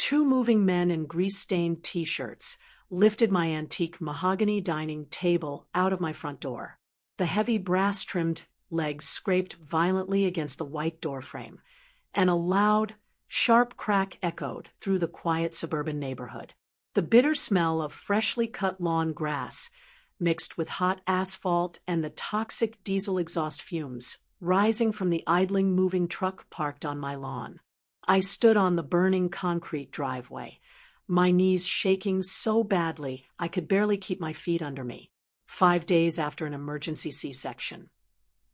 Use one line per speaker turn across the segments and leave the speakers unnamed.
Two moving men in grease-stained t-shirts lifted my antique mahogany dining table out of my front door. The heavy brass-trimmed legs scraped violently against the white doorframe, and a loud, sharp crack echoed through the quiet suburban neighborhood. The bitter smell of freshly cut lawn grass, mixed with hot asphalt and the toxic diesel exhaust fumes, rising from the idling moving truck parked on my lawn. I stood on the burning concrete driveway, my knees shaking so badly I could barely keep my feet under me. 5 days after an emergency C-section.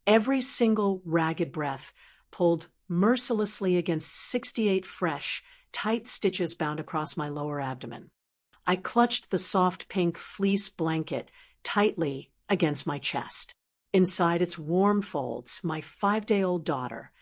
Every single ragged breath pulled mercilessly against 68 fresh, tight stitches bound across my lower abdomen. I clutched the soft pink fleece blanket tightly against my chest. Inside its warm folds, my 5-day-old daughter,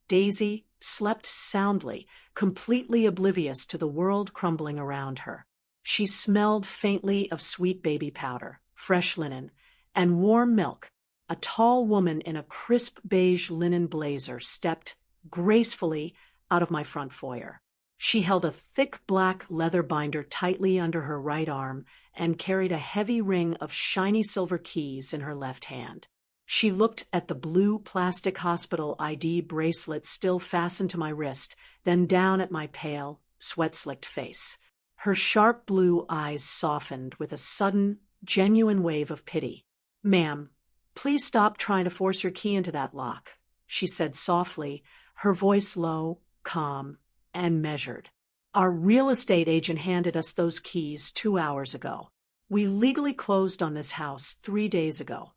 Daisy, slept soundly, completely oblivious to the world crumbling around her. She smelled faintly of sweet baby powder, fresh linen, and warm milk. A tall woman in a crisp beige linen blazer stepped gracefully out of my front foyer. She held a thick black leather binder tightly under her right arm and carried a heavy ring of shiny silver keys in her left hand. She looked at the blue plastic hospital ID bracelet still fastened to my wrist, then down at my pale, sweat-slicked face. Her sharp blue eyes softened with a sudden, genuine wave of pity. "Ma'am, please stop trying to force your key into that lock," she said softly, her voice low, calm, and measured. "Our real estate agent handed us those keys 2 hours ago. We legally closed on this house 3 days ago."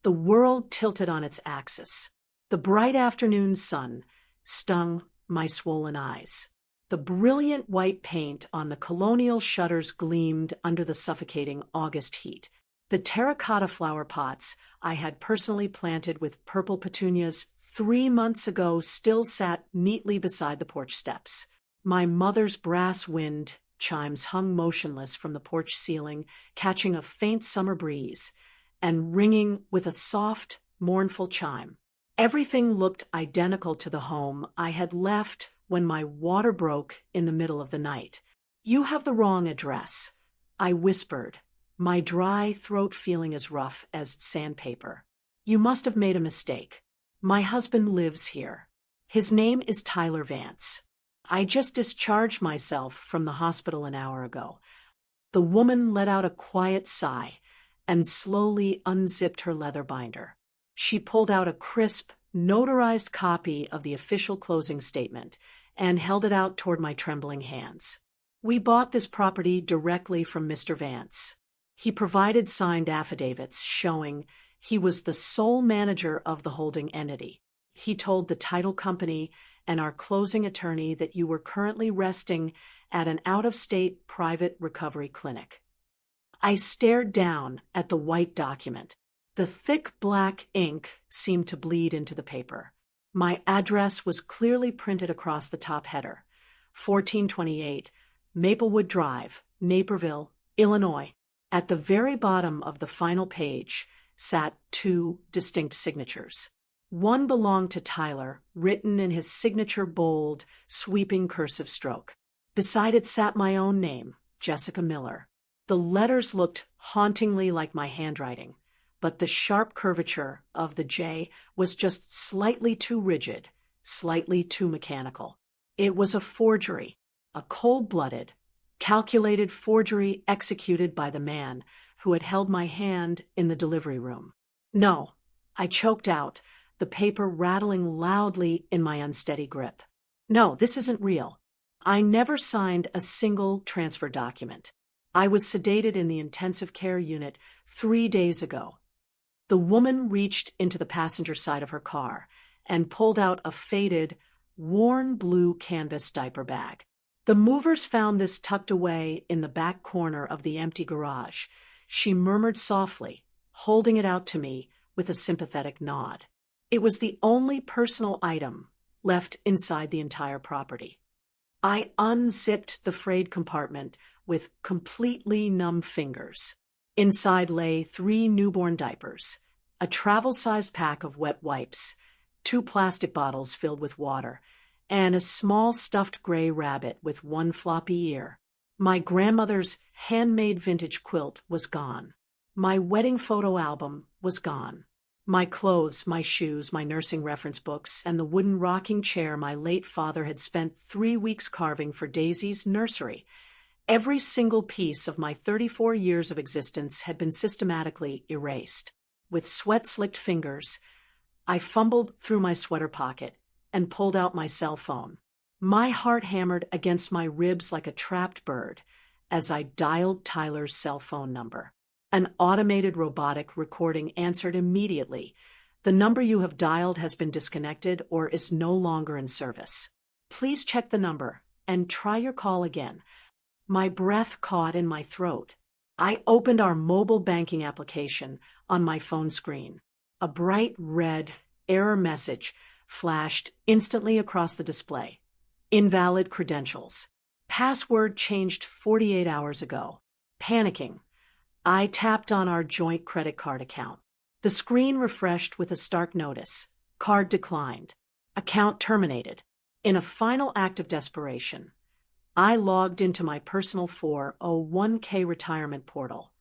The world tilted on its axis. The bright afternoon sun stung my swollen eyes. The brilliant white paint on the colonial shutters gleamed under the suffocating August heat. The terracotta flower pots I had personally planted with purple petunias 3 months ago still sat neatly beside the porch steps. My mother's brass wind chimes hung motionless from the porch ceiling, catching a faint summer breeze and ringing with a soft, mournful chime. Everything looked identical to the home I had left when my water broke in the middle of the night. "You have the wrong address," I whispered, my dry throat feeling as rough as sandpaper. "You must have made a mistake. My husband lives here. His name is Tyler Vance. I just discharged myself from the hospital an hour ago." The woman let out a quiet sigh and slowly unzipped her leather binder. She pulled out a crisp, notarized copy of the official closing statement and held it out toward my trembling hands. "We bought this property directly from Mr. Vance. He provided signed affidavits showing he was the sole manager of the holding entity. He told the title company and our closing attorney that you were currently resting at an out-of-state private recovery clinic." I stared down at the white document. The thick black ink seemed to bleed into the paper. My address was clearly printed across the top header: 1428 Maplewood Drive, Naperville, Illinois. At the very bottom of the final page sat 2 distinct signatures. One belonged to Tyler, written in his signature bold, sweeping cursive stroke. Beside it sat my own name, Jessica Miller. The letters looked hauntingly like my handwriting, but the sharp curvature of the J was just slightly too rigid, slightly too mechanical. It was a forgery, a cold-blooded, calculated forgery executed by the man who had held my hand in the delivery room. "No," I choked out, the paper rattling loudly in my unsteady grip. "No, this isn't real. I never signed a single transfer document. I was sedated in the intensive care unit 3 days ago." The woman reached into the passenger side of her car and pulled out a faded, worn blue canvas diaper bag. "The movers found this tucked away in the back corner of the empty garage," she murmured softly, holding it out to me with a sympathetic nod. It was the only personal item left inside the entire property. I unzipped the frayed compartment with completely numb fingers. Inside lay 3 newborn diapers, a travel-sized pack of wet wipes, 2 plastic bottles filled with water, and a small stuffed gray rabbit with one floppy ear. My grandmother's handmade vintage quilt was gone. My wedding photo album was gone. My clothes, my shoes, my nursing reference books, and the wooden rocking chair my late father had spent 3 weeks carving for Daisy's nursery. Every single piece of my 34 years of existence had been systematically erased. With sweat-slicked fingers, I fumbled through my sweater pocket and pulled out my cell phone. My heart hammered against my ribs like a trapped bird as I dialed Tyler's cell phone number. An automated robotic recording answered immediately. The number you have dialed has been disconnected or is no longer in service. Please check the number and try your call again. My breath caught in my throat. I opened our mobile banking application on my phone screen. A bright red error message flashed instantly across the display. Invalid credentials. Password changed 48 hours ago. Panicking, I tapped on our joint credit card account. The screen refreshed with a stark notice. Card declined. Account terminated. In a final act of desperation, I logged into my personal 401k retirement portal,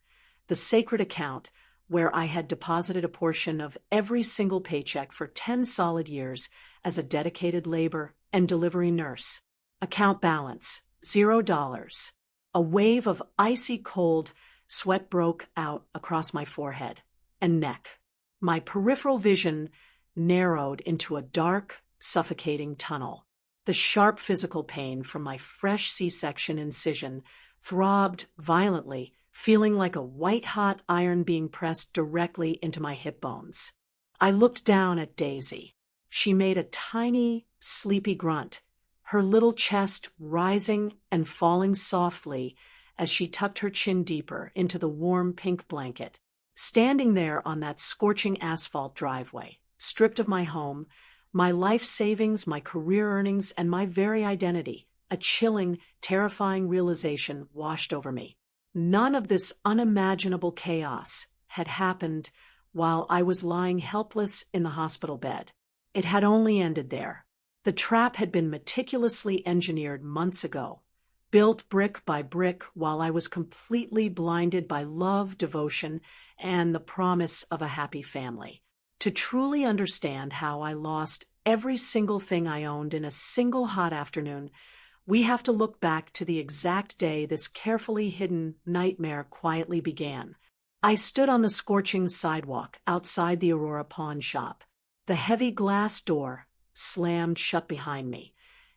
the sacred account where I had deposited a portion of every single paycheck for 10 solid years as a dedicated labor and delivery nurse. Account balance, $0. A wave of icy cold sweat broke out across my forehead and neck. My peripheral vision narrowed into a dark, suffocating tunnel. The sharp physical pain from my fresh C-section incision throbbed violently, feeling like a white-hot iron being pressed directly into my hip bones. I looked down at Daisy. She made a tiny, sleepy grunt, her little chest rising and falling softly as she tucked her chin deeper into the warm pink blanket. Standing there on that scorching asphalt driveway, stripped of my home, my life savings, my career earnings, and my very identity, a chilling, terrifying realization washed over me. None of this unimaginable chaos had happened while I was lying helpless in the hospital bed. It had only ended there. The trap had been meticulously engineered months ago, built brick by brick while I was completely blinded by love, devotion, and the promise of a happy family. To truly understand how I lost every single thing I owned in a single hot afternoon, we have to look back to the exact day this carefully hidden nightmare quietly began. I stood on the scorching sidewalk outside the Aurora pawn shop. The heavy glass door slammed shut behind me,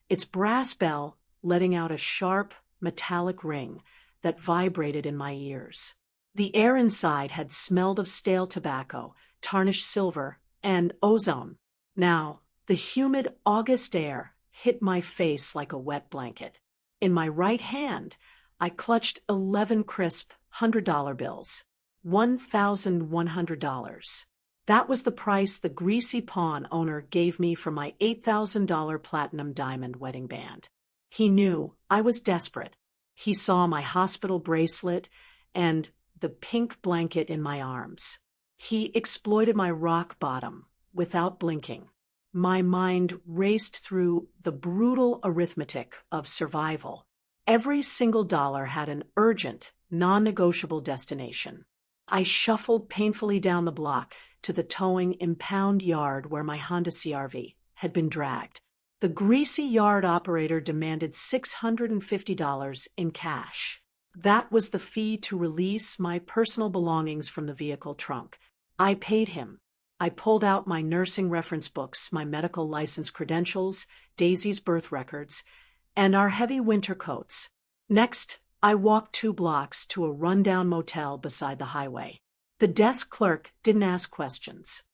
its brass bell letting out a sharp, metallic ring that vibrated in my ears. The air inside had smelled of stale tobacco, tarnished silver, and ozone. Now, the humid August air hit my face like a wet blanket. In my right hand, I clutched 11 crisp $100 bills. $1,100. That was the price the greasy pawn owner gave me for my $8,000 platinum diamond wedding band. He knew I was desperate. He saw my hospital bracelet and the pink blanket in my arms. He exploited my rock bottom without blinking. My mind raced through the brutal arithmetic of survival. Every single dollar had an urgent, non-negotiable destination. I shuffled painfully down the block to the towing impound yard where my Honda CR-V had been dragged. The greasy yard operator demanded $650 in cash. That was the fee to release my personal belongings from the vehicle trunk. I paid him. I pulled out my nursing reference books, my medical license credentials, Daisy's birth records, and our heavy winter coats. Next, I walked 2 blocks to a rundown motel beside the highway. The desk clerk didn't ask questions.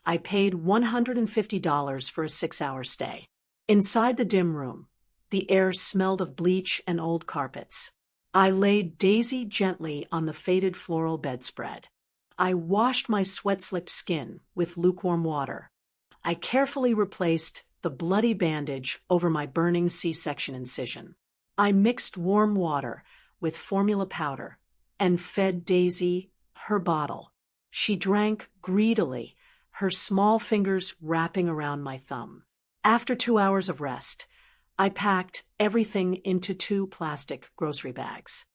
I paid $150 for a 6-hour stay. Inside the dim room, the air smelled of bleach and old carpets. I laid Daisy gently on the faded floral bedspread. I washed my sweat-slicked skin with lukewarm water. I carefully replaced the bloody bandage over my burning C-section incision. I mixed warm water with formula powder and fed Daisy her bottle. She drank greedily, her small fingers wrapping around my thumb. After 2 hours of rest, I packed everything into 2 plastic grocery bags.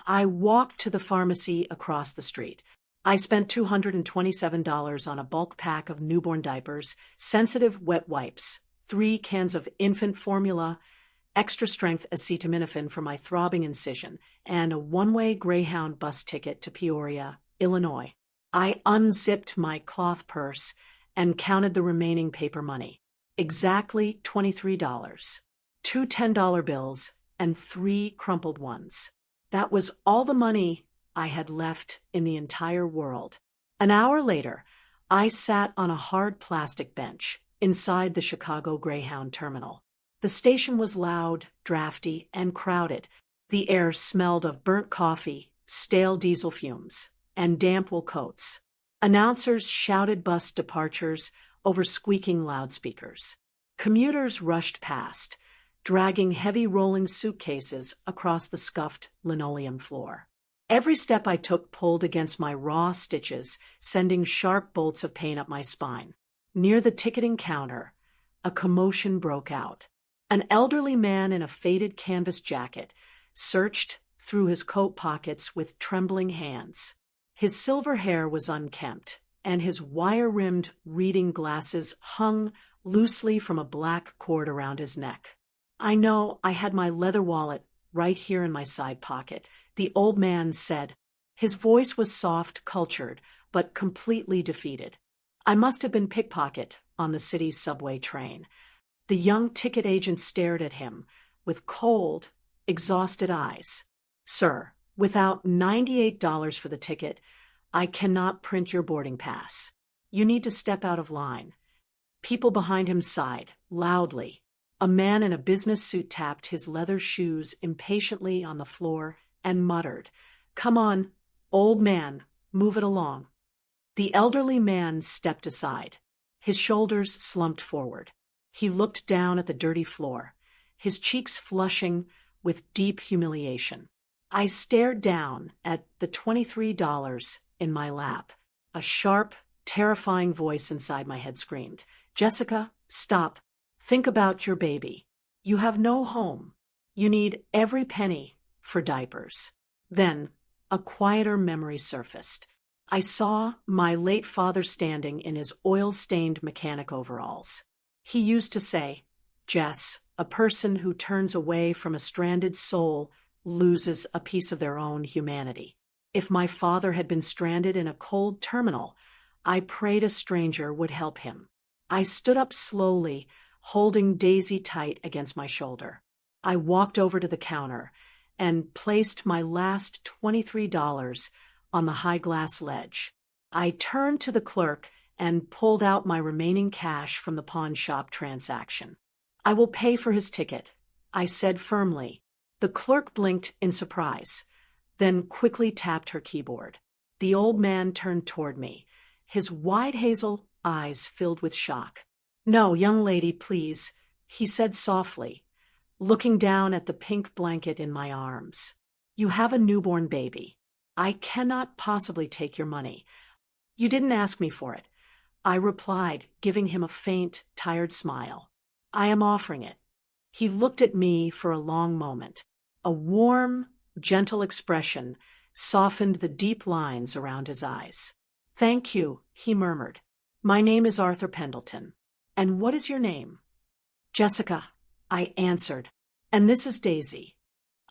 I walked to the pharmacy across the street. I spent $227 on a bulk pack of newborn diapers, sensitive wet wipes, 3 cans of infant formula, extra-strength acetaminophen for my throbbing incision, and a one-way Greyhound bus ticket to Peoria, Illinois. I unzipped my cloth purse and counted the remaining paper money. Exactly $23. 2 $10 bills and 3 crumpled ones. That was all the money I had left in the entire world. An hour later, I sat on a hard plastic bench inside the Chicago Greyhound terminal. The station was loud, drafty, and crowded. The air smelled of burnt coffee, stale diesel fumes, and damp wool coats. Announcers shouted bus departures over squeaking loudspeakers. Commuters rushed past, dragging heavy rolling suitcases across the scuffed linoleum floor. Every step I took pulled against my raw stitches, sending sharp bolts of pain up my spine. Near the ticketing counter, a commotion broke out. An elderly man in a faded canvas jacket searched through his coat pockets with trembling hands. His silver hair was unkempt, and his wire-rimmed reading glasses hung loosely from a black cord around his neck. "I know, I had my leather wallet right here in my side pocket," the old man said. His voice was soft, cultured, but completely defeated. "I must have been pickpocketed on the city's subway train." The young ticket agent stared at him with cold, exhausted eyes. "Sir, without $98 for the ticket, I cannot print your boarding pass. You need to step out of line." People behind him sighed, loudly. A man in a business suit tapped his leather shoes impatiently on the floor and muttered, "Come on, old man, move it along." The elderly man stepped aside. His shoulders slumped forward. He looked down at the dirty floor, his cheeks flushing with deep humiliation. I stared down at the $23 in my lap. A sharp, terrifying voice inside my head screamed, "Jessica, stop. Think about your baby. You have no home. You need every penny for diapers." Then, a quieter memory surfaced. I saw my late father standing in his oil-stained mechanic overalls. He used to say, "Jess, a person who turns away from a stranded soul loses a piece of their own humanity." If my father had been stranded in a cold terminal, I prayed a stranger would help him. I stood up slowly, holding Daisy tight against my shoulder. I walked over to the counter and placed my last $23 on the high glass ledge. I turned to the clerk and pulled out my remaining cash from the pawn shop transaction. "I will pay for his ticket," I said firmly. The clerk blinked in surprise, then quickly tapped her keyboard. The old man turned toward me, his wide hazel eyes filled with shock. "No, young lady, please," he said softly, looking down at the pink blanket in my arms. "You have a newborn baby. I cannot possibly take your money. You didn't ask me for it," I replied, giving him a faint, tired smile. "I am offering it." He looked at me for a long moment. A warm, gentle expression softened the deep lines around his eyes. "Thank you," he murmured. "My name is Arthur Pendleton. And what is your name?" "Jessica," I answered. "And this is Daisy."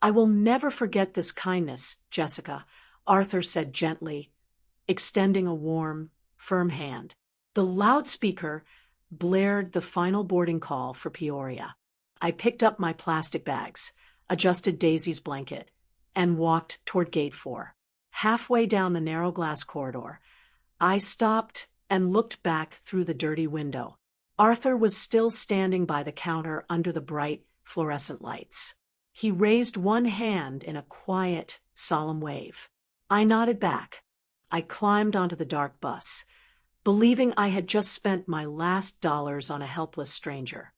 "I will never forget this kindness, Jessica," Arthur said gently, extending a warm, firm hand. The loudspeaker blared the final boarding call for Peoria. I picked up my plastic bags, adjusted Daisy's blanket, and walked toward Gate 4. Halfway down the narrow glass corridor, I stopped and looked back through the dirty window. Arthur was still standing by the counter under the bright fluorescent lights. He raised one hand in a quiet, solemn wave. I nodded back. I climbed onto the dark bus, believing I had just spent my last dollars on a helpless stranger.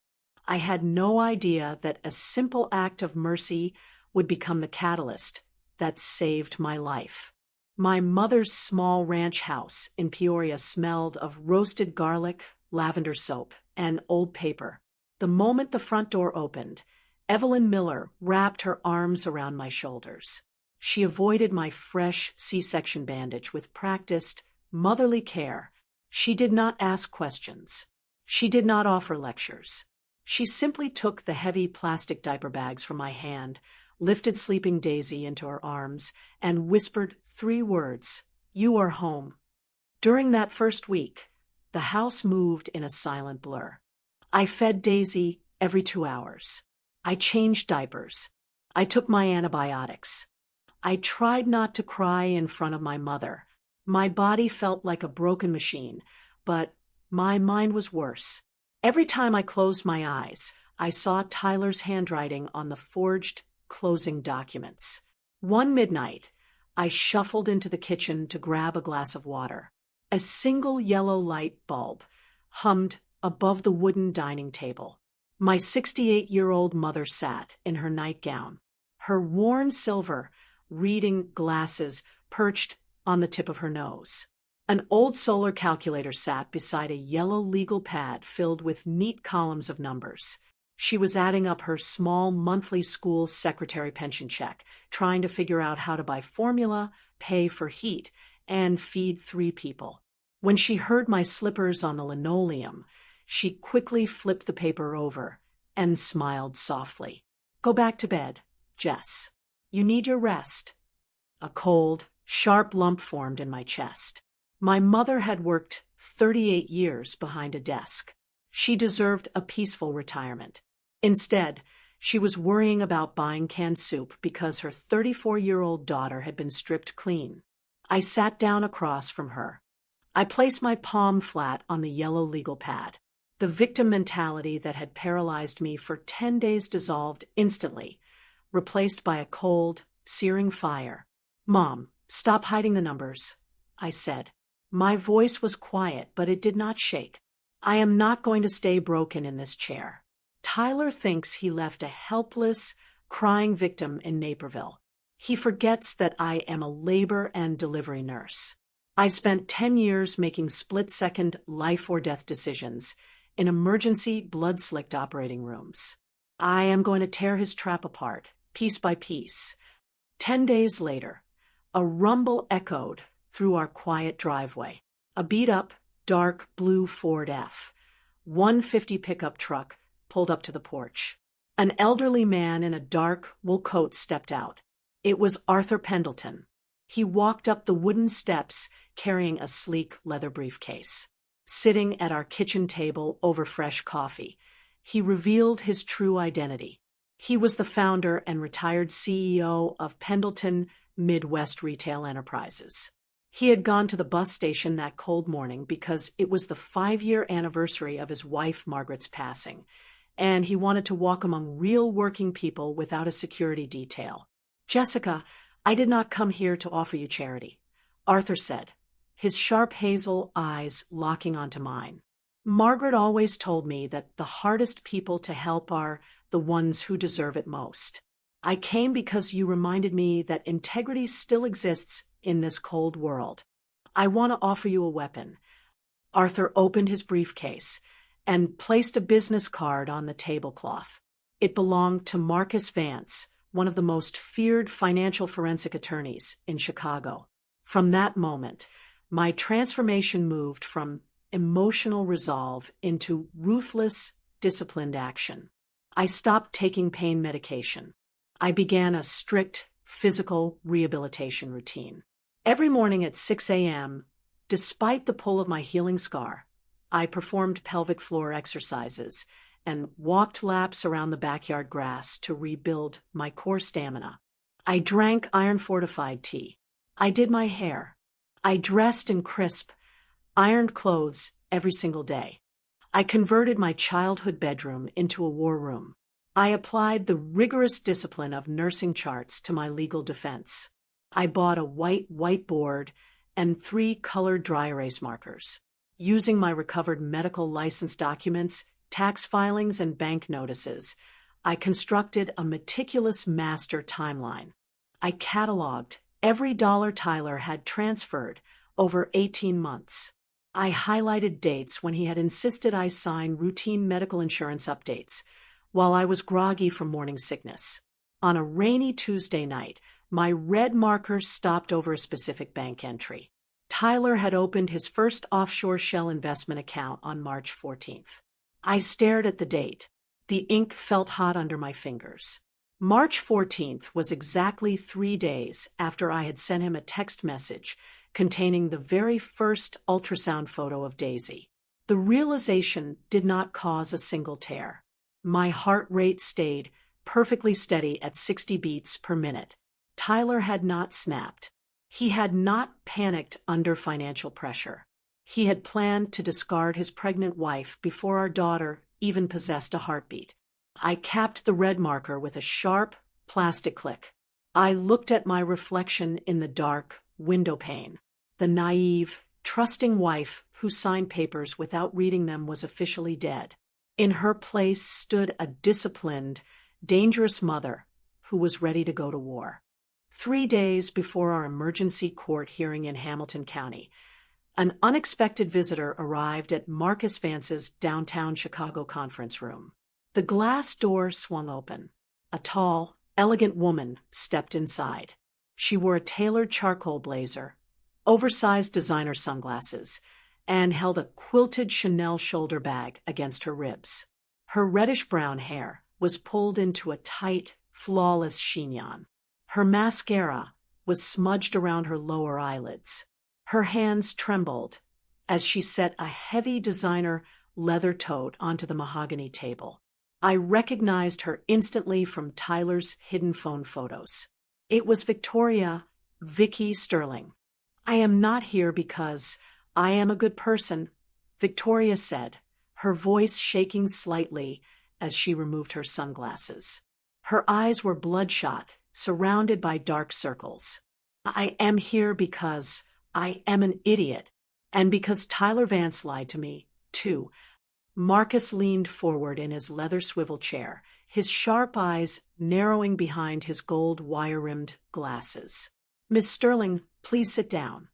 I had no idea that a simple act of mercy would become the catalyst that saved my life. My mother's small ranch house in Peoria smelled of roasted garlic, lavender soap, and old paper. The moment the front door opened, Evelyn Miller wrapped her arms around my shoulders. She avoided my fresh C-section bandage with practiced, motherly care. She did not ask questions. She did not offer lectures. She simply took the heavy plastic diaper bags from my hand, lifted sleeping Daisy into her arms, and whispered 3 words, "You are home." During that first week, the house moved in a silent blur. I fed Daisy every 2 hours. I changed diapers. I took my antibiotics. I tried not to cry in front of my mother. My body felt like a broken machine, but my mind was worse. Every time I closed my eyes, I saw Tyler's handwriting on the forged closing documents. One midnight, I shuffled into the kitchen to grab a glass of water. A single yellow light bulb hummed above the wooden dining table. My 68-year-old mother sat in her nightgown, her worn silver reading glasses perched on the tip of her nose. An old solar calculator sat beside a yellow legal pad filled with neat columns of numbers. She was adding up her small monthly school secretary pension check, trying to figure out how to buy formula, pay for heat, and feed 3 people. When she heard my slippers on the linoleum, she quickly flipped the paper over and smiled softly. "Go back to bed, Jess. You need your rest." A cold, sharp lump formed in my chest. My mother had worked 38 years behind a desk. She deserved a peaceful retirement. Instead, she was worrying about buying canned soup because her 34-year-old daughter had been stripped clean. I sat down across from her. I placed my palm flat on the yellow legal pad. The victim mentality that had paralyzed me for 10 days dissolved instantly, replaced by a cold, searing fire. "Mom, stop hiding the numbers," I said. My voice was quiet, but it did not shake. "I am not going to stay broken in this chair. Tyler thinks he left a helpless, crying victim in Naperville. He forgets that I am a labor and delivery nurse. I spent 10 years making split-second life-or-death decisions in emergency blood-slicked operating rooms. I am going to tear his trap apart, piece by piece." 10 days later, a rumble echoed through our quiet driveway. A beat-up, dark blue Ford F-150 pickup truck pulled up to the porch. An elderly man in a dark wool coat stepped out. It was Arthur Pendleton. He walked up the wooden steps carrying a sleek leather briefcase. Sitting at our kitchen table over fresh coffee, he revealed his true identity. He was the founder and retired CEO of Pendleton Midwest Retail Enterprises. He had gone to the bus station that cold morning because it was the 5-year anniversary of his wife Margaret's passing, and he wanted to walk among real working people without a security detail. "Jessica, I did not come here to offer you charity," Arthur said, his sharp hazel eyes locking onto mine. "Margaret always told me that the hardest people to help are the ones who deserve it most. I came because you reminded me that integrity still exists in this cold world. I want to offer you a weapon." Arthur opened his briefcase and placed a business card on the tablecloth. It belonged to Marcus Vance, one of the most feared financial forensic attorneys in Chicago. From that moment, my transformation moved from emotional resolve into ruthless, disciplined action. I stopped taking pain medication. I began a strict physical rehabilitation routine. Every morning at 6 a.m., despite the pull of my healing scar, I performed pelvic floor exercises and walked laps around the backyard grass to rebuild my core stamina. I drank iron-fortified tea. I did my hair. I dressed in crisp, ironed clothes every single day. I converted my childhood bedroom into a war room. I applied the rigorous discipline of nursing charts to my legal defense. I bought a white whiteboard and 3 colored dry erase markers. Using my recovered medical license documents, tax filings, and bank notices, I constructed a meticulous master timeline. I cataloged every dollar Tyler had transferred over 18 months. I highlighted dates when he had insisted I sign routine medical insurance updates, while I was groggy from morning sickness. On a rainy Tuesday night, my red marker stopped over a specific bank entry. Tyler had opened his first offshore shell investment account on March 14th. I stared at the date. The ink felt hot under my fingers. March 14th was exactly 3 days after I had sent him a text message containing the very first ultrasound photo of Daisy. The realization did not cause a single tear. My heart rate stayed perfectly steady at 60 beats per minute. Tyler had not snapped. He had not panicked under financial pressure. He had planned to discard his pregnant wife before our daughter even possessed a heartbeat. I capped the red marker with a sharp, plastic click. I looked at my reflection in the dark window pane. The naive, trusting wife who signed papers without reading them was officially dead. In her place stood a disciplined, dangerous mother who was ready to go to war. 3 days before our emergency court hearing in Hamilton County, an unexpected visitor arrived at Marcus Vance's downtown Chicago conference room. The glass door swung open. A tall, elegant woman stepped inside. She wore a tailored charcoal blazer, oversized designer sunglasses, and held a quilted Chanel shoulder bag against her ribs. Her reddish-brown hair was pulled into a tight, flawless chignon. Her mascara was smudged around her lower eyelids. Her hands trembled as she set a heavy designer leather tote onto the mahogany table. I recognized her instantly from Tyler's hidden phone photos. It was Vicky Sterling. "I am not here because I am a good person," Victoria said, her voice shaking slightly as she removed her sunglasses. Her eyes were bloodshot, surrounded by dark circles. "I am here because I am an idiot, and because Tyler Vance lied to me, too." Marcus leaned forward in his leather swivel chair, his sharp eyes narrowing behind his gold wire-rimmed glasses. "Miss Sterling, please sit down."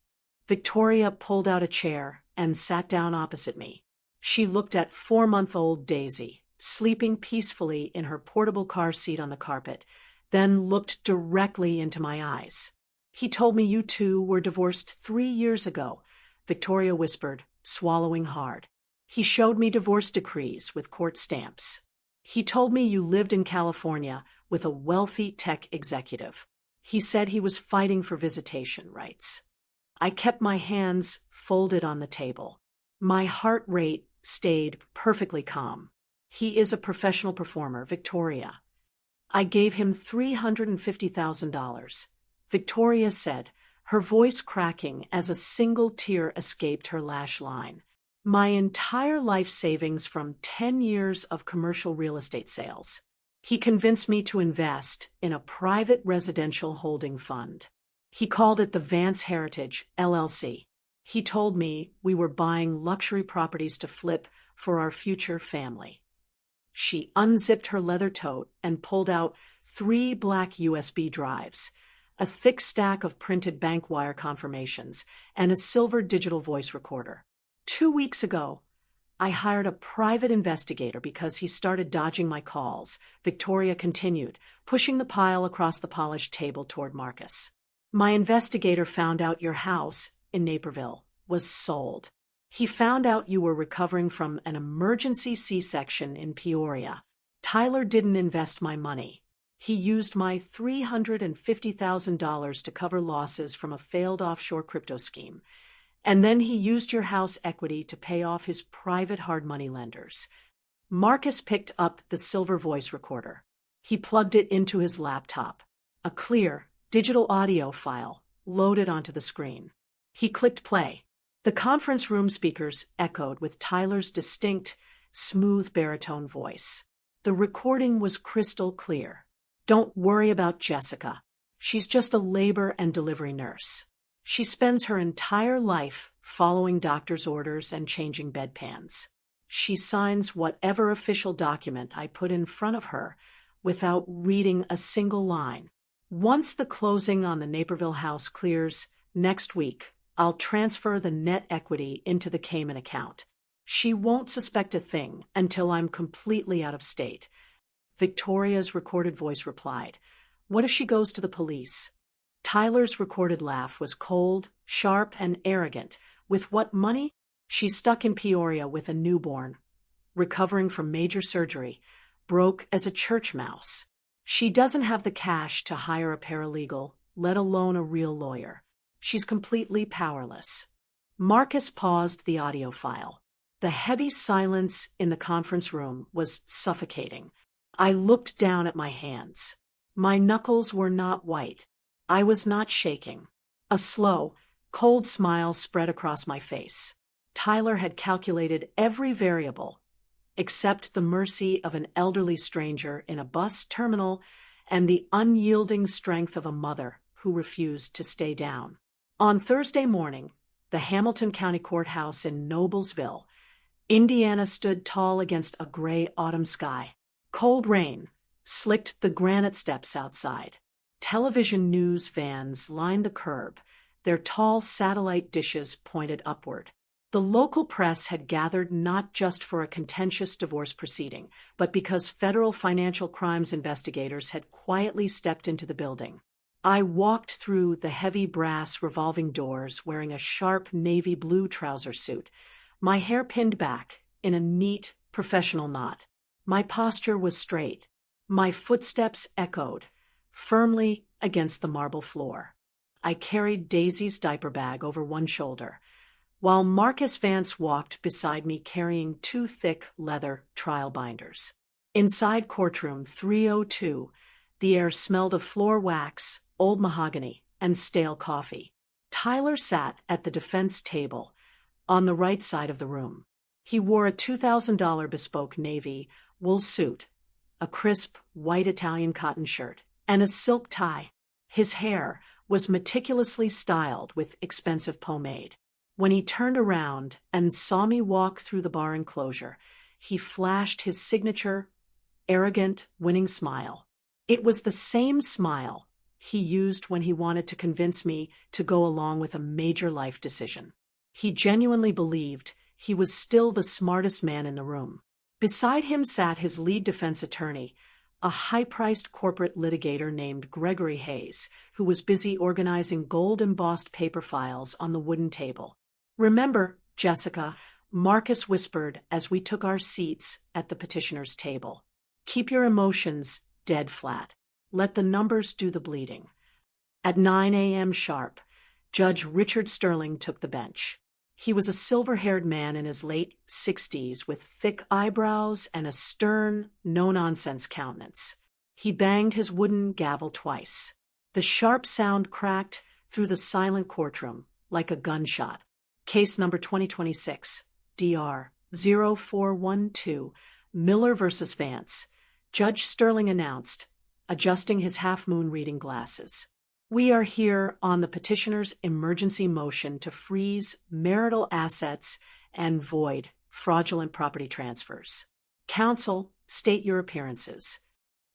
Victoria pulled out a chair and sat down opposite me. She looked at 4-month-old Daisy, sleeping peacefully in her portable car seat on the carpet, then looked directly into my eyes. "He told me you two were divorced 3 years ago," Victoria whispered, swallowing hard. "He showed me divorce decrees with court stamps. He told me you lived in California with a wealthy tech executive. He said he was fighting for visitation rights." I kept my hands folded on the table. My heart rate stayed perfectly calm. "He is a professional performer, Victoria." "I gave him $350,000, Victoria said, her voice cracking as a single tear escaped her lash line. "My entire life savings from 10 years of commercial real estate sales. He convinced me to invest in a private residential holding fund. He called it the Vance Heritage, LLC. He told me we were buying luxury properties to flip for our future family." She unzipped her leather tote and pulled out 3 black USB drives, a thick stack of printed bank wire confirmations, and a silver digital voice recorder. 2 weeks ago, I hired a private investigator because he started dodging my calls, Victoria continued, pushing the pile across the polished table toward Marcus. "My investigator found out your house in Naperville was sold. He found out you were recovering from an emergency C-section in Peoria. Tyler didn't invest my money. He used my $350,000 to cover losses from a failed offshore crypto scheme. And then he used your house equity to pay off his private hard money lenders." Marcus picked up the silver voice recorder. He plugged it into his laptop. A clear, digital audio file loaded onto the screen. He clicked play. The conference room speakers echoed with Tyler's distinct, smooth baritone voice. The recording was crystal clear. "Don't worry about Jessica. She's just a labor and delivery nurse. She spends her entire life following doctor's orders and changing bedpans. She signs whatever official document I put in front of her without reading a single line. Once the closing on the Naperville house clears next week, I'll transfer the net equity into the Cayman account. She won't suspect a thing until I'm completely out of state. Victoria's recorded voice replied. What if she goes to the police? Tyler's recorded laugh was cold, sharp, and arrogant. With what money? She's stuck in Peoria with a newborn, recovering from major surgery, broke as a church mouse. She doesn't have the cash to hire a paralegal, let alone a real lawyer. She's completely powerless. Marcus paused the audio file. The heavy silence in the conference room was suffocating. I looked down at my hands. My knuckles were not white. I was not shaking. A slow, cold smile spread across my face. Tyler had calculated every variable, except the mercy of an elderly stranger in a bus terminal and the unyielding strength of a mother who refused to stay down. On Thursday morning, the Hamilton County Courthouse in Noblesville, Indiana stood tall against a gray autumn sky. Cold rain slicked the granite steps outside. Television news vans lined the curb, their tall satellite dishes pointed upward. The local press had gathered not just for a contentious divorce proceeding, but because federal financial crimes investigators had quietly stepped into the building. I walked through the heavy brass revolving doors wearing a sharp navy blue trouser suit, my hair pinned back in a neat, professional knot. My posture was straight. My footsteps echoed, firmly against the marble floor. I carried Daisy's diaper bag over one shoulder, while Marcus Vance walked beside me carrying two thick leather trial binders. Inside courtroom 302, the air smelled of floor wax, old mahogany, and stale coffee. Tyler sat at the defense table, on the right side of the room. He wore a $2,000 bespoke navy wool suit, a crisp white Italian cotton shirt, and a silk tie. His hair was meticulously styled with expensive pomade. When he turned around and saw me walk through the bar enclosure, he flashed his signature, arrogant, winning smile. It was the same smile he used when he wanted to convince me to go along with a major life decision. He genuinely believed he was still the smartest man in the room. Beside him sat his lead defense attorney, a high-priced corporate litigator named Gregory Hayes, who was busy organizing gold-embossed paper files on the wooden table. "Remember, Jessica," Marcus whispered as we took our seats at the petitioner's table. "Keep your emotions dead flat. Let the numbers do the bleeding." At 9 a.m. sharp, Judge Richard Sterling took the bench. He was a silver-haired man in his late 60s with thick eyebrows and a stern, no-nonsense countenance. He banged his wooden gavel twice. The sharp sound cracked through the silent courtroom like a gunshot. Case number 2026, DR 0412, Miller v. Vance. Judge Sterling announced, adjusting his half-moon reading glasses. "We are here on the petitioner's emergency motion to freeze marital assets and void fraudulent property transfers. Counsel, state your appearances."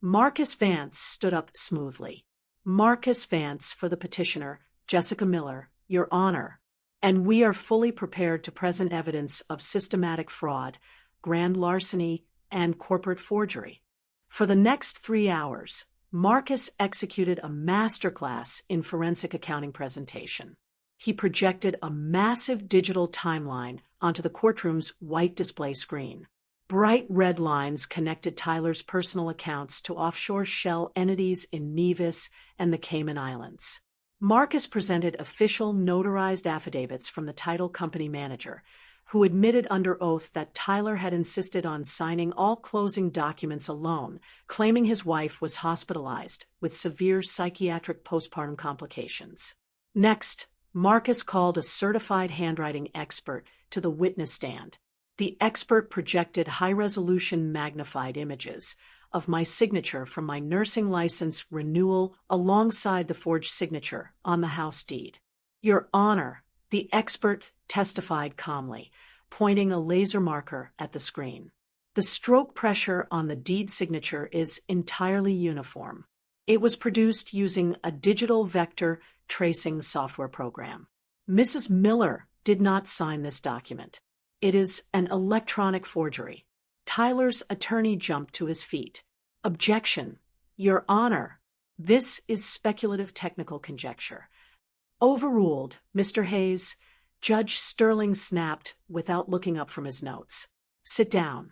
Marcus Vance stood up smoothly. "Marcus Vance for the petitioner, Jessica Miller, Your Honor. And we are fully prepared to present evidence of systematic fraud, grand larceny, and corporate forgery." For the next 3 hours, Marcus executed a masterclass in forensic accounting presentation. He projected a massive digital timeline onto the courtroom's white display screen. Bright red lines connected Tyler's personal accounts to offshore shell entities in Nevis and the Cayman Islands. Marcus presented official notarized affidavits from the title company manager, who admitted under oath that Tyler had insisted on signing all closing documents alone, claiming his wife was hospitalized with severe psychiatric postpartum complications. Next, Marcus called a certified handwriting expert to the witness stand. The expert projected high-resolution magnified images of my signature from my nursing license renewal alongside the forged signature on the house deed. "Your Honor," the expert testified calmly, pointing a laser marker at the screen. "The stroke pressure on the deed signature is entirely uniform. It was produced using a digital vector tracing software program. Mrs. Miller did not sign this document. It is an electronic forgery." Tyler's attorney jumped to his feet. Objection. Your Honor, this is speculative technical conjecture. Overruled, Mr. Hayes, Judge Sterling snapped without looking up from his notes. Sit down.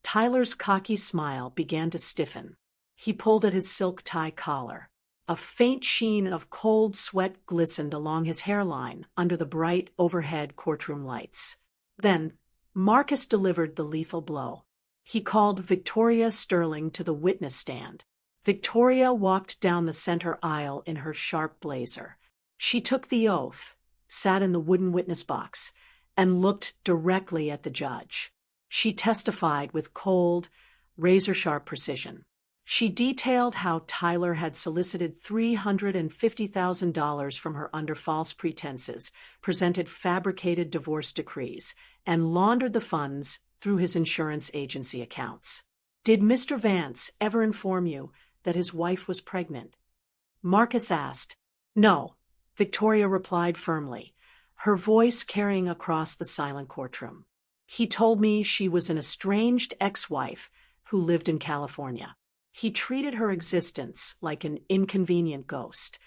Tyler's cocky smile began to stiffen. He pulled at his silk tie collar. A faint sheen of cold sweat glistened along his hairline under the bright overhead courtroom lights. Then, Marcus delivered the lethal blow. He called Victoria Sterling to the witness stand. Victoria walked down the center aisle in her sharp blazer. She took the oath, sat in the wooden witness box, and looked directly at the judge. She testified with cold, razor-sharp precision. She detailed how Tyler had solicited $350,000 from her under false pretenses, presented fabricated divorce decrees, and laundered the funds through his insurance agency accounts. Did Mr. Vance ever inform you that his wife was pregnant? Marcus asked. No, Victoria replied firmly, her voice carrying across the silent courtroom. He told me she was an estranged ex-wife who lived in California. He treated her existence like an inconvenient ghost.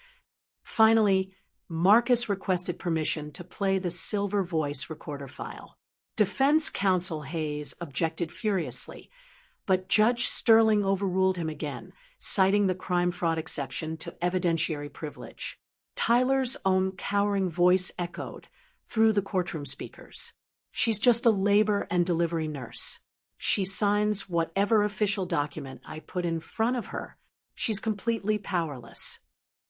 Finally, Marcus requested permission to play the silver voice recorder file. Defense counsel Hayes objected furiously, but Judge Sterling overruled him again, citing the crime-fraud exception to evidentiary privilege. Tyler's own cowering voice echoed through the courtroom speakers. She's just a labor and delivery nurse. She signs whatever official document I put in front of her. She's completely powerless.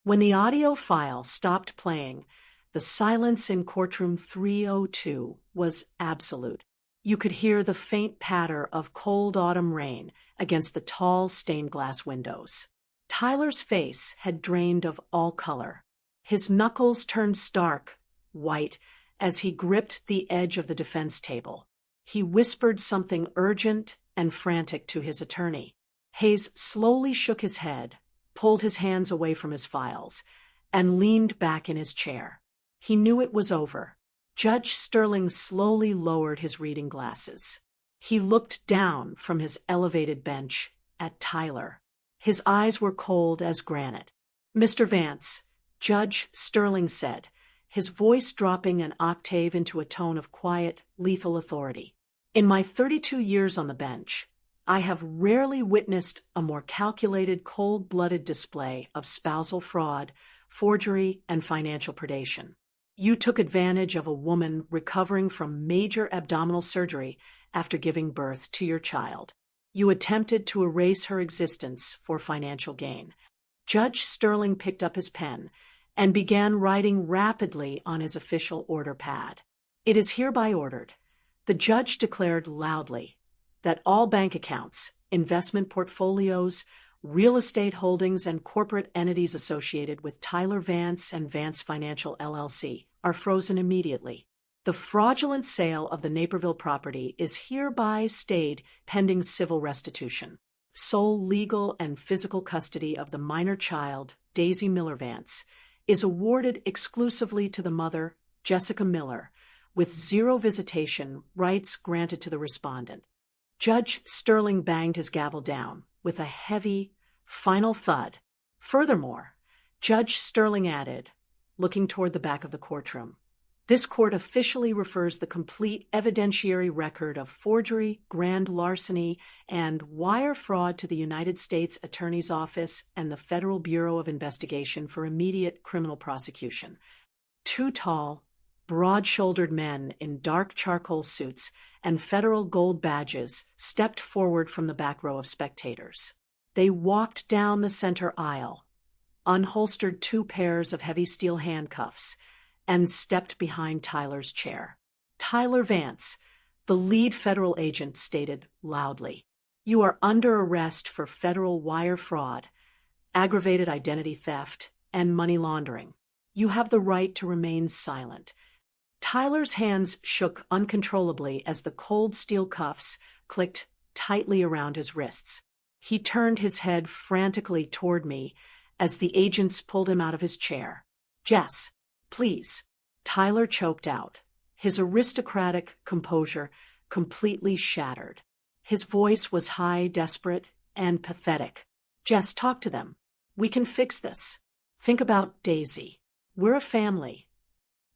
When the audio file stopped playing, the silence in courtroom 302 was absolute. You could hear the faint patter of cold autumn rain against the tall stained glass windows. Tyler's face had drained of all color. His knuckles turned stark, white, as he gripped the edge of the defense table. He whispered something urgent and frantic to his attorney. Hayes slowly shook his head, pulled his hands away from his files, and leaned back in his chair. He knew it was over. Judge Sterling slowly lowered his reading glasses. He looked down from his elevated bench at Tyler. His eyes were cold as granite. Mr. Vance, Judge Sterling said, his voice dropping an octave into a tone of quiet, lethal authority. In my 32 years on the bench, I have rarely witnessed a more calculated, cold-blooded display of spousal fraud, forgery, and financial predation. You took advantage of a woman recovering from major abdominal surgery after giving birth to your child. You attempted to erase her existence for financial gain. Judge Sterling picked up his pen and began writing rapidly on his official order pad. It is hereby ordered, the judge declared loudly, that all bank accounts, investment portfolios, real estate holdings, and corporate entities associated with Tyler Vance and Vance Financial LLC are frozen immediately. The fraudulent sale of the Naperville property is hereby stayed pending civil restitution. Sole legal and physical custody of the minor child, Daisy Miller Vance, is awarded exclusively to the mother, Jessica Miller, with zero visitation rights granted to the respondent. Judge Sterling banged his gavel down with a heavy, final thud. Furthermore, Judge Sterling added, looking toward the back of the courtroom, this court officially refers the complete evidentiary record of forgery, grand larceny, and wire fraud to the United States Attorney's Office and the Federal Bureau of Investigation for immediate criminal prosecution. Two tall, broad-shouldered men in dark charcoal suits and federal gold badges stepped forward from the back row of spectators. They walked down the center aisle, unholstered 2 pairs of heavy steel handcuffs, and stepped behind Tyler's chair. Tyler Vance, the lead federal agent, stated loudly, "You are under arrest for federal wire fraud, aggravated identity theft, and money laundering. You have the right to remain silent." Tyler's hands shook uncontrollably as the cold steel cuffs clicked tightly around his wrists. He turned his head frantically toward me as the agents pulled him out of his chair. "Jess, please," Tyler choked out, his aristocratic composure completely shattered. His voice was high, desperate, and pathetic. Jess, talk to them. We can fix this. Think about Daisy. We're a family.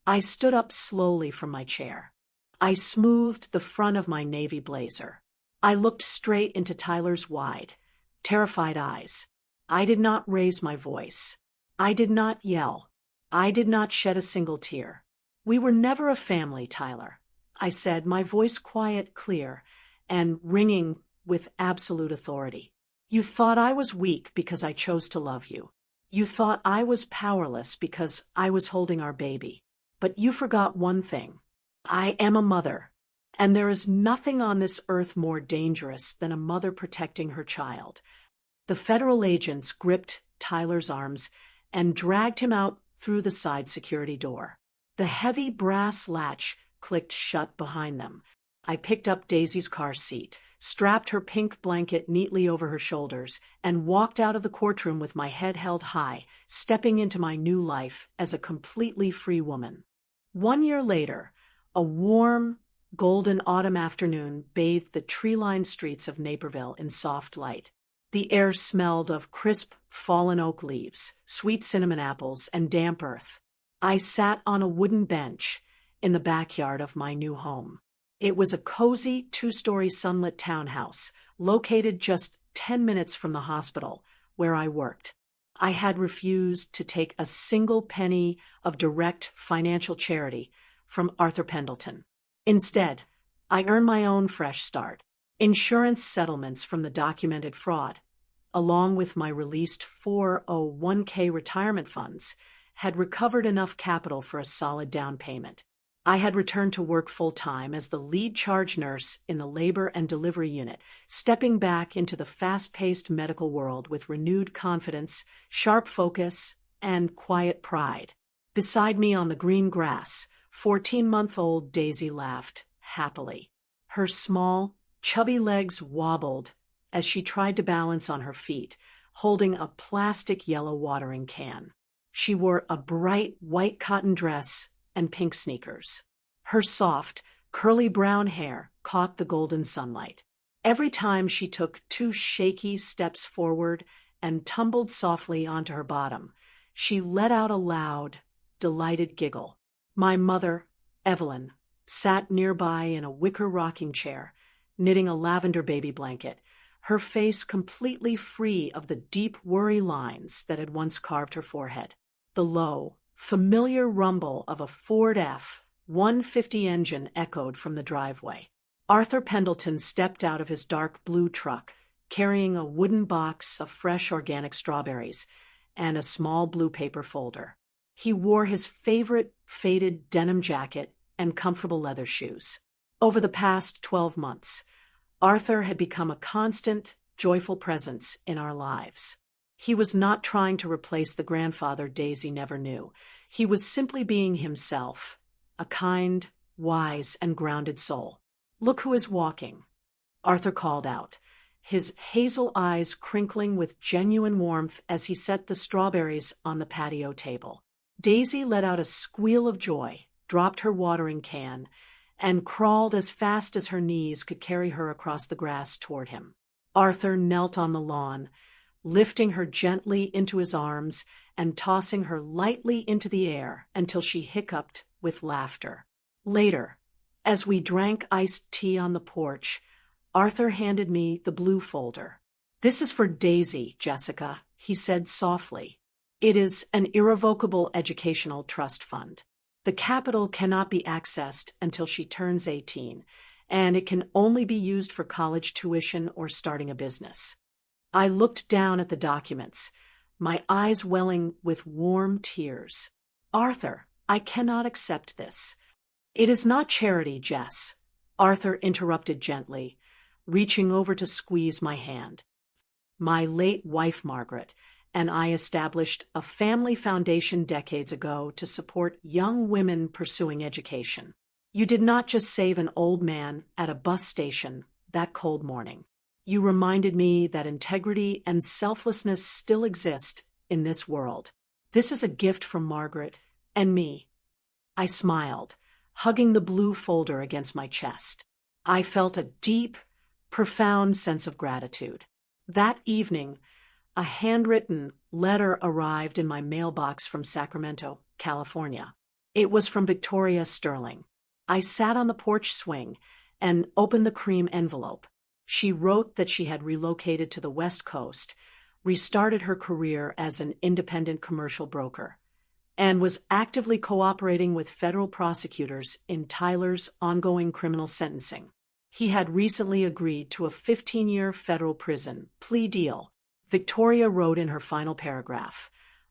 I stood up slowly from my chair. I smoothed the front of my navy blazer. I looked straight into Tyler's wide, terrified eyes. I did not raise my voice. I did not yell. I did not shed a single tear. We were never a family, Tyler, I said, my voice quiet, clear, and ringing with absolute authority. You thought I was weak because I chose to love you. You thought I was powerless because I was holding our baby. But you forgot one thing. I am a mother, and there is nothing on this earth more dangerous than a mother protecting her child. The federal agents gripped Tyler's arms and dragged him out through the side security door. The heavy brass latch clicked shut behind them. I picked up Daisy's car seat, strapped her pink blanket neatly over her shoulders, and walked out of the courtroom with my head held high, stepping into my new life as a completely free woman. 1 year later, a warm, golden autumn afternoon bathed the tree-lined streets of Naperville in soft light. The air smelled of crisp, fallen oak leaves, sweet cinnamon apples, and damp earth. I sat on a wooden bench in the backyard of my new home. It was a cozy, 2-story sunlit townhouse, located just 10 minutes from the hospital where I worked. I had refused to take a single penny of direct financial charity from Arthur Pendleton. Instead, I earned my own fresh start. Insurance settlements from the documented fraud, along with my released 401k retirement funds, had recovered enough capital for a solid down payment. I had returned to work full-time as the lead charge nurse in the labor and delivery unit, stepping back into the fast-paced medical world with renewed confidence, sharp focus, and quiet pride. Beside me on the green grass, 14-month-old Daisy laughed happily. Her small, chubby legs wobbled as she tried to balance on her feet, holding a plastic yellow watering can. She wore a bright white cotton dress and pink sneakers. Her soft, curly brown hair caught the golden sunlight. Every time she took 2 shaky steps forward and tumbled softly onto her bottom, she let out a loud, delighted giggle. My mother, Evelyn, sat nearby in a wicker rocking chair, knitting a lavender baby blanket, her face completely free of the deep worry lines that had once carved her forehead. The low, familiar rumble of a Ford F-150 engine echoed from the driveway. Arthur Pendleton stepped out of his dark blue truck, carrying a wooden box of fresh organic strawberries and a small blue paper folder. He wore his favorite faded denim jacket and comfortable leather shoes. Over the past 12 months, Arthur had become a constant, joyful presence in our lives. He was not trying to replace the grandfather Daisy never knew. He was simply being himself, a kind, wise, and grounded soul. Look who is walking, Arthur called out, his hazel eyes crinkling with genuine warmth as he set the strawberries on the patio table. Daisy let out a squeal of joy, dropped her watering can, and crawled as fast as her knees could carry her across the grass toward him. Arthur knelt on the lawn, lifting her gently into his arms and tossing her lightly into the air until she hiccuped with laughter. Later, as we drank iced tea on the porch, Arthur handed me the blue folder. "This is for Daisy, Jessica," he said softly. "It is an irrevocable educational trust fund. The capital cannot be accessed until she turns 18, and it can only be used for college tuition or starting a business." I looked down at the documents, my eyes welling with warm tears. "Arthur, I cannot accept this." "It is not charity, Jess," Arthur interrupted gently, reaching over to squeeze my hand. "My late wife, Margaret, and I established a family foundation decades ago to support young women pursuing education. You did not just save an old man at a bus station that cold morning. You reminded me that integrity and selflessness still exist in this world. This is a gift from Margaret and me." I smiled, hugging the blue folder against my chest. I felt a deep, profound sense of gratitude. That evening, a handwritten letter arrived in my mailbox from Sacramento, California. It was from Victoria Sterling. I sat on the porch swing and opened the cream envelope. She wrote that she had relocated to the West Coast, restarted her career as an independent commercial broker, and was actively cooperating with federal prosecutors in Tyler's ongoing criminal sentencing. He had recently agreed to a 15-year federal prison plea deal. Victoria wrote in her final paragraph,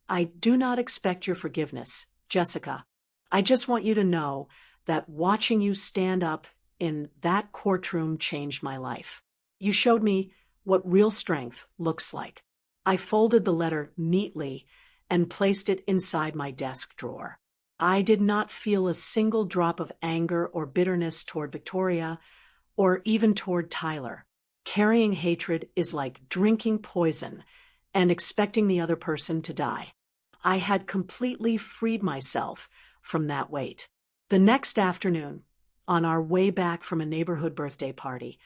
"I do not expect your forgiveness, Jessica. I just want you to know that watching you stand up in that courtroom changed my life. You showed me what real strength looks like." I folded the letter neatly and placed it inside my desk drawer. I did not feel a single drop of anger or bitterness toward Victoria, or even toward Tyler. Carrying hatred is like drinking poison and expecting the other person to die. I had completely freed myself from that weight. The next afternoon, on our way back from a neighborhood birthday party,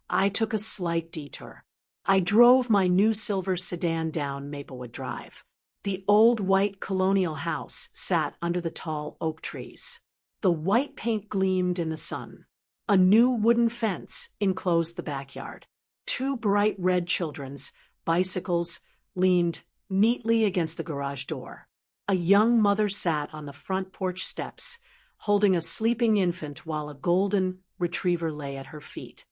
I took a slight detour. I drove my new silver sedan down Maplewood Drive. The old white colonial house sat under the tall oak trees. The white paint gleamed in the sun. A new wooden fence enclosed the backyard. Two bright red children's bicycles leaned neatly against the garage door. A young mother sat on the front porch steps, holding a sleeping infant while a golden retriever lay at her feet.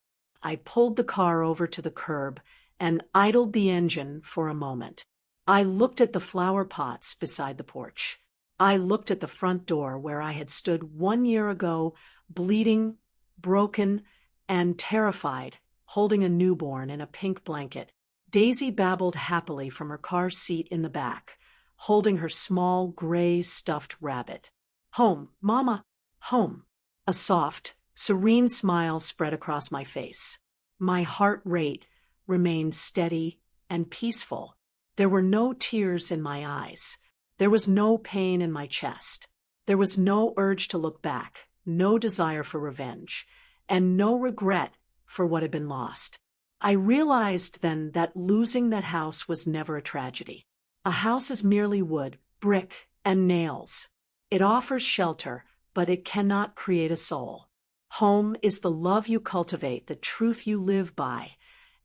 I pulled the car over to the curb and idled the engine for a moment. I looked at the flower pots beside the porch. I looked at the front door where I had stood 1 year ago, bleeding, broken, and terrified, holding a newborn in a pink blanket. Daisy babbled happily from her car seat in the back, holding her small gray stuffed rabbit. "Home, Mama, home." A soft, serene smile spread across my face. My heart rate remained steady and peaceful. There were no tears in my eyes. There was no pain in my chest. There was no urge to look back, no desire for revenge, and no regret for what had been lost. I realized then that losing that house was never a tragedy. A house is merely wood, brick, and nails. It offers shelter, but it cannot create a soul. Home is the love you cultivate, the truth you live by,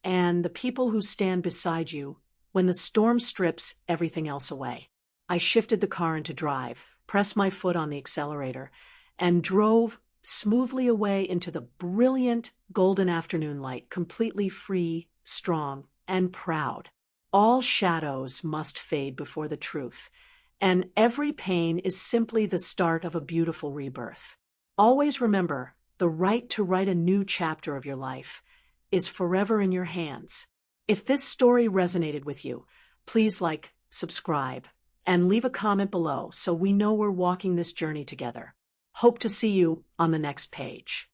and the people who stand beside you when the storm strips everything else away. I shifted the car into drive, pressed my foot on the accelerator, and drove smoothly away into the brilliant golden afternoon light, completely free, strong, and proud. All shadows must fade before the truth, and every pain is simply the start of a beautiful rebirth. Always remember, the right to write a new chapter of your life is forever in your hands. If this story resonated with you, please like, subscribe, and leave a comment below so we know we're walking this journey together. Hope to see you on the next page.